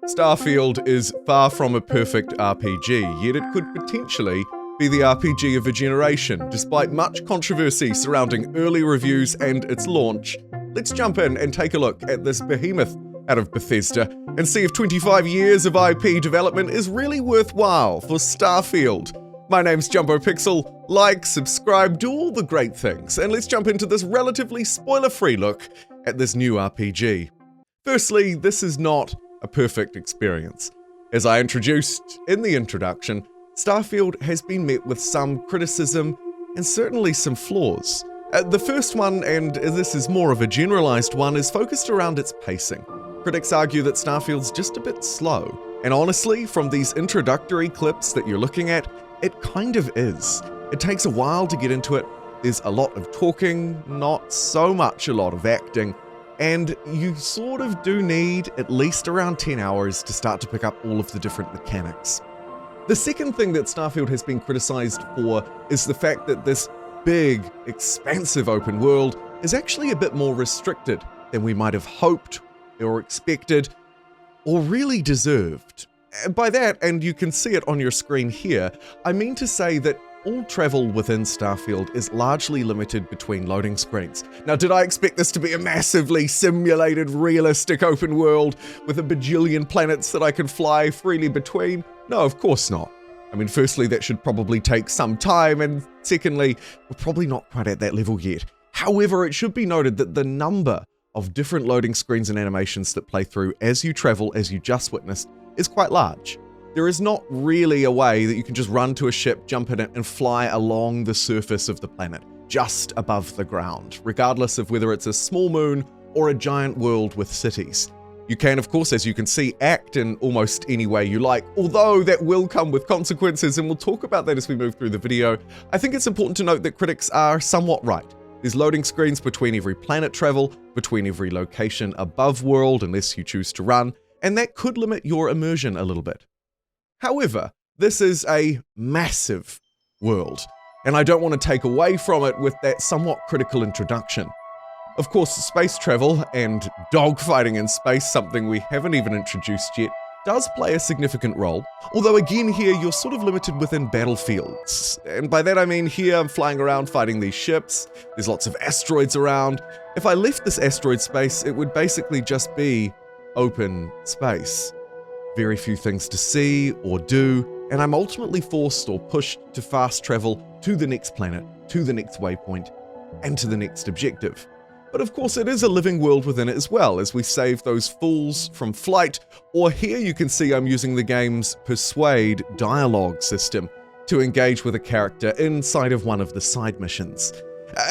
Starfield is far from a perfect RPG, yet it could potentially be the RPG of a generation, despite much controversy surrounding early reviews and its launch. Let's jump in and take a look at this behemoth out of Bethesda and see if 25 years of IP development is really worthwhile for Starfield. My name's JumboPixel. Like, subscribe, do all the great things, and let's jump into this relatively spoiler-free look at this new RPG. Firstly, this is not a perfect experience. As I introduced in the introduction, Starfield has been met with some criticism and certainly some flaws. The first one, and this is more of a generalized one, is focused around its pacing. Critics argue that Starfield's just a bit slow, and honestly, from these introductory clips that you're looking at, it kind of is. It takes a while to get into it, there's a lot of talking, not so much a lot of acting, and you sort of do need at least around 10 hours to start to pick up all of the different mechanics. The second thing that Starfield has been criticized for is the fact that this big, expansive open world is actually a bit more restricted than we might have hoped or expected or really deserved. And by that, and you can see it on your screen here, I mean to say that all travel within Starfield is largely limited between loading screens. Now, did I expect this to be a massively simulated, realistic open world with a bajillion planets that I can fly freely between? No, of course not. I mean, firstly, that should probably take some time, and secondly, we're probably not quite at that level yet. However, it should be noted that the number of different loading screens and animations that play through as you travel, as you just witnessed, is quite large. There is not really a way that you can just run to a ship, jump in it, and fly along the surface of the planet, just above the ground, regardless of whether it's a small moon or a giant world with cities. You can, of course, as you can see, act in almost any way you like, although that will come with consequences, and we'll talk about that as we move through the video. I think it's important to note that critics are somewhat right. There's loading screens between every planet travel, between every location above world, unless you choose to run, and that could limit your immersion a little bit. However, this is a massive world, and I don't want to take away from it with that somewhat critical introduction. Of course, space travel and dogfighting in space, something we haven't even introduced yet, does play a significant role, although again here you're sort of limited within battlefields. And by that I mean here I'm flying around fighting these ships, there's lots of asteroids around. If I left this asteroid space, it would basically just be open space. Very few things to see or do, and I'm ultimately forced or pushed to fast travel to the next planet, to the next waypoint, and to the next objective. But of course it is a living world within it as well, as we save those fools from flight, or here you can see I'm using the game's Persuade dialogue system to engage with a character inside of one of the side missions.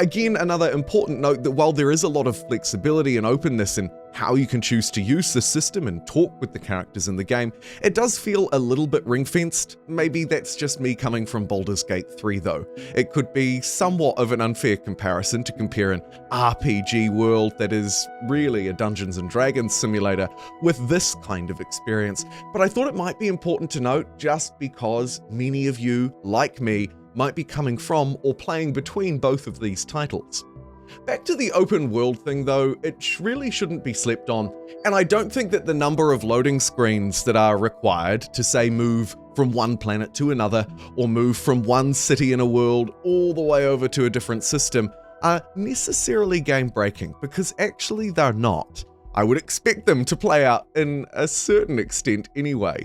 Again, another important note that while there is a lot of flexibility and openness in how you can choose to use the system and talk with the characters in the game, it does feel a little bit ring-fenced. Maybe that's just me coming from Baldur's Gate 3 though. It could be somewhat of an unfair comparison to compare an RPG world that is really a Dungeons & Dragons simulator with this kind of experience, but I thought it might be important to note just because many of you, like me, might be coming from or playing between both of these titles. Back to the open world thing though, it really shouldn't be slept on, and I don't think that the number of loading screens that are required to say move from one planet to another, or move from one city in a world all the way over to a different system, are necessarily game-breaking, because actually they're not. I would expect them to play out in a certain extent anyway.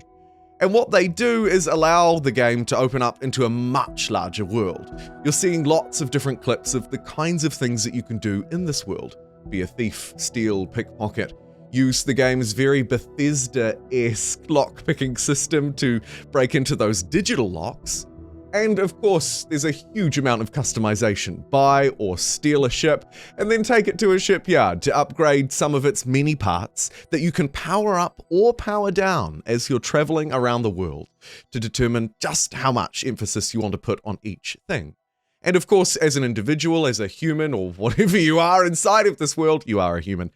And what they do is allow the game to open up into a much larger world. You're seeing lots of different clips of the kinds of things that you can do in this world. Be a thief, steal, pickpocket, use the game's very Bethesda-esque lock-picking system to break into those digital locks. And of course, there's a huge amount of customization. Buy or steal a ship, and then take it to a shipyard to upgrade some of its many parts that you can power up or power down as you're traveling around the world to determine just how much emphasis you want to put on each thing. And of course, as an individual, as a human, or whatever you are inside of this world, you are a human,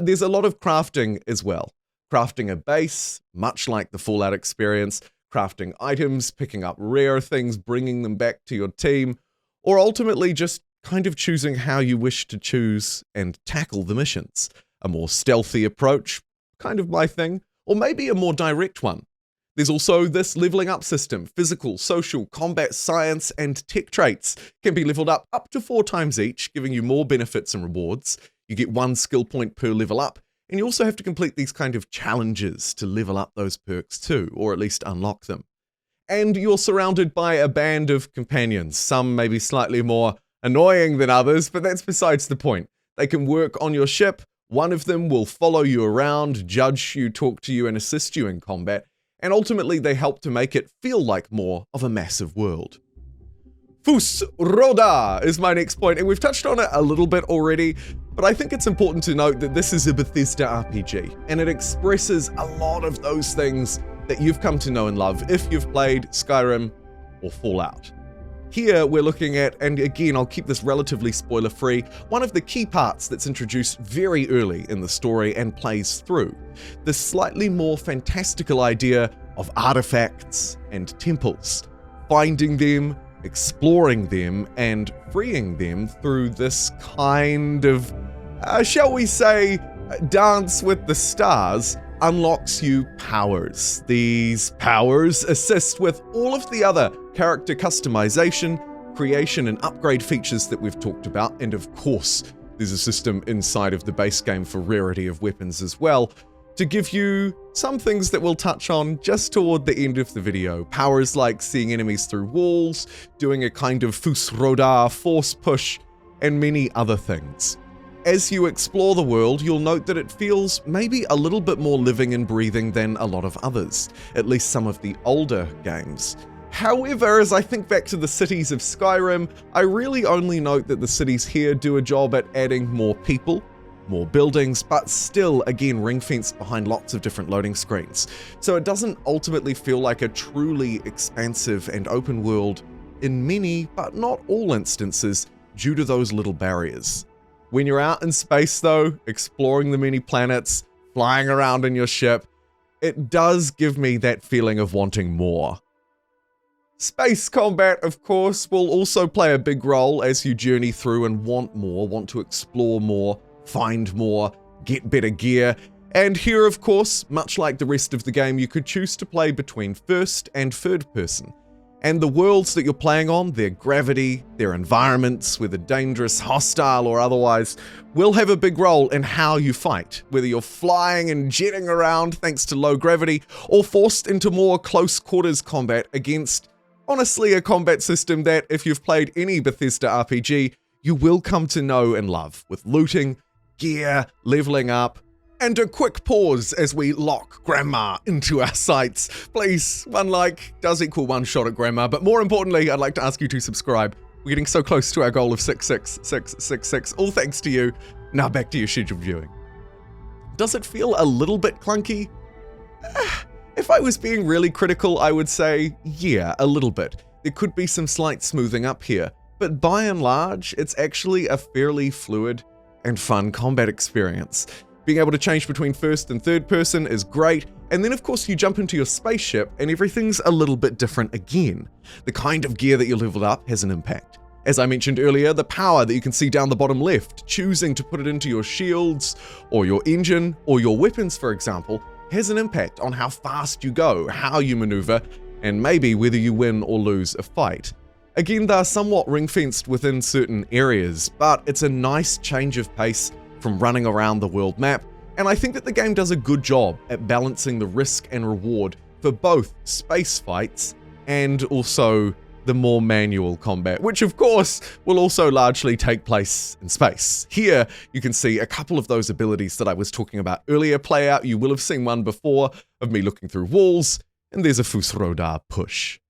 there's a lot of crafting as well. Crafting a base, much like the Fallout experience, crafting items, picking up rare things, bringing them back to your team, or ultimately just kind of choosing how you wish to choose and tackle the missions. A more stealthy approach, kind of my thing, or maybe a more direct one. There's also this leveling up system. Physical, social, combat, science, and tech traits can be leveled up to 4 times each, giving you more benefits and rewards. You get 1 skill point per level up, and you also have to complete these kind of challenges to level up those perks too, or at least unlock them. And you're surrounded by a band of companions, some maybe slightly more annoying than others, but that's besides the point. They can work on your ship, one of them will follow you around, judge you, talk to you, and assist you in combat, and ultimately they help to make it feel like more of a massive world. Fus Roda is my next point, and we've touched on it a little bit already, but I think it's important to note that this is a Bethesda RPG, and it expresses a lot of those things that you've come to know and love if you've played Skyrim or Fallout. Here we're looking at, and again I'll keep this relatively spoiler-free, one of the key parts that's introduced very early in the story and plays through. The slightly more fantastical idea of artifacts and temples, finding them, exploring them, and freeing them through this kind of, shall we say, dance with the stars, unlocks you powers. These powers assist with all of the other character customization, creation, and upgrade features that we've talked about, and of course, there's a system inside of the base game for rarity of weapons as well, to give you some things that we'll touch on just toward the end of the video. Powers like seeing enemies through walls, doing a kind of Fus Roda force push, and many other things. As you explore the world, you'll note that it feels maybe a little bit more living and breathing than a lot of others, at least some of the older games. However, as I think back to the cities of Skyrim, I really only note that the cities here do a job at adding more people, more buildings, but still, again, ring-fenced behind lots of different loading screens. So it doesn't ultimately feel like a truly expansive and open world in many, but not all instances, due to those little barriers. When you're out in space though, exploring the many planets, flying around in your ship, it does give me that feeling of wanting more. Space combat, of course, will also play a big role as you journey through and want more, want to explore more, find more, get better gear. And here, of course, much like the rest of the game, you could choose to play between first and third person. And the worlds that you're playing on, their gravity, their environments, whether dangerous, hostile, or otherwise, will have a big role in how you fight, whether you're flying and jetting around thanks to low gravity, or forced into more close quarters combat against, honestly, a combat system that, if you've played any Bethesda RPG, you will come to know and love, with looting, gear, leveling up, and a quick pause as we lock Grandma into our sights. Please, one like does equal one shot at Grandma, but more importantly, I'd like to ask you to subscribe. We're getting so close to our goal of 66666, all thanks to you. Now back to your scheduled viewing. Does it feel a little bit clunky? If I was being really critical, I would say, yeah, a little bit. There could be some slight smoothing up here, but by and large, it's actually a fairly fluid and fun combat experience. Being able to change between first and third person is great, and then of course you jump into your spaceship and everything's a little bit different again. The kind of gear that you leveled up has an impact. As I mentioned earlier, the power that you can see down the bottom left, choosing to put it into your shields, or your engine, or your weapons for example, has an impact on how fast you go, how you maneuver, and maybe whether you win or lose a fight. Again, they're somewhat ring-fenced within certain areas, but it's a nice change of pace from running around the world map, and I think that the game does a good job at balancing the risk and reward for both space fights and also the more manual combat, which of course will also largely take place in space. Here you can see a couple of those abilities that I was talking about earlier play out. You will have seen one before of me looking through walls, and there's a Fus Roda push.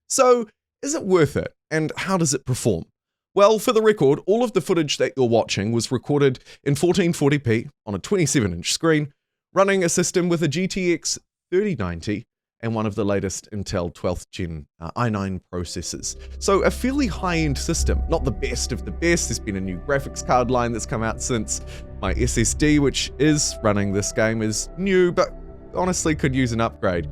So is it worth it, and how does it perform? Well, for the record, all of the footage that you're watching was recorded in 1440p on a 27-inch screen, running a system with a GTX 3090 and one of the latest Intel 12th Gen i9 processors. So a fairly high-end system, not the best of the best. There's been a new graphics card line that's come out since. My SSD, which is running this game, is new, but honestly could use an upgrade.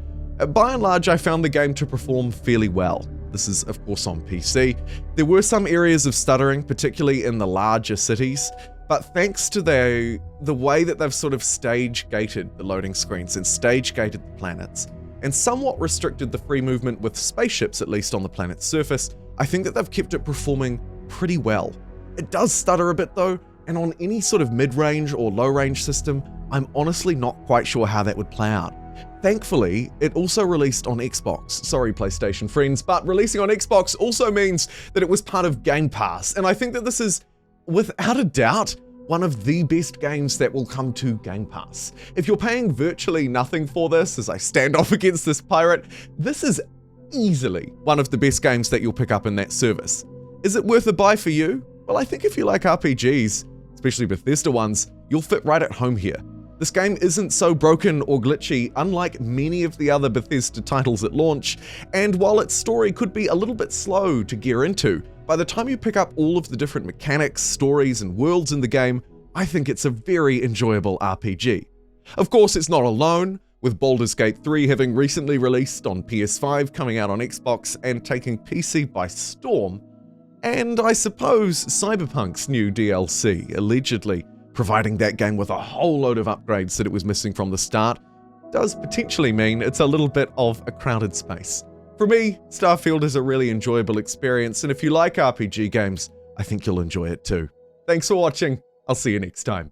By and large, I found the game to perform fairly well. This is, of course, on PC. There were some areas of stuttering, particularly in the larger cities, but thanks to the way that they've sort of stage-gated the loading screens and stage-gated the planets, and somewhat restricted the free movement with spaceships, at least on the planet's surface, I think that they've kept it performing pretty well. It does stutter a bit though, and on any sort of mid-range or low-range system, I'm honestly not quite sure how that would play out. Thankfully, it also released on Xbox. Sorry, PlayStation friends, but releasing on Xbox also means that it was part of Game Pass, and I think that this is, without a doubt, one of the best games that will come to Game Pass. If you're paying virtually nothing for this, as I stand off against this pirate, this is easily one of the best games that you'll pick up in that service. Is it worth a buy for you? Well, I think if you like RPGs, especially Bethesda ones, you'll fit right at home here. This game isn't so broken or glitchy, unlike many of the other Bethesda titles at launch, and while its story could be a little bit slow to gear into, by the time you pick up all of the different mechanics, stories, and worlds in the game, I think it's a very enjoyable RPG. Of course, it's not alone, with Baldur's Gate 3 having recently released on PS5, coming out on Xbox, and taking PC by storm, and I suppose Cyberpunk's new DLC, allegedly providing that game with a whole load of upgrades that it was missing from the start, does potentially mean it's a little bit of a crowded space. For me, Starfield is a really enjoyable experience, and if you like RPG games, I think you'll enjoy it too. Thanks for watching, I'll see you next time.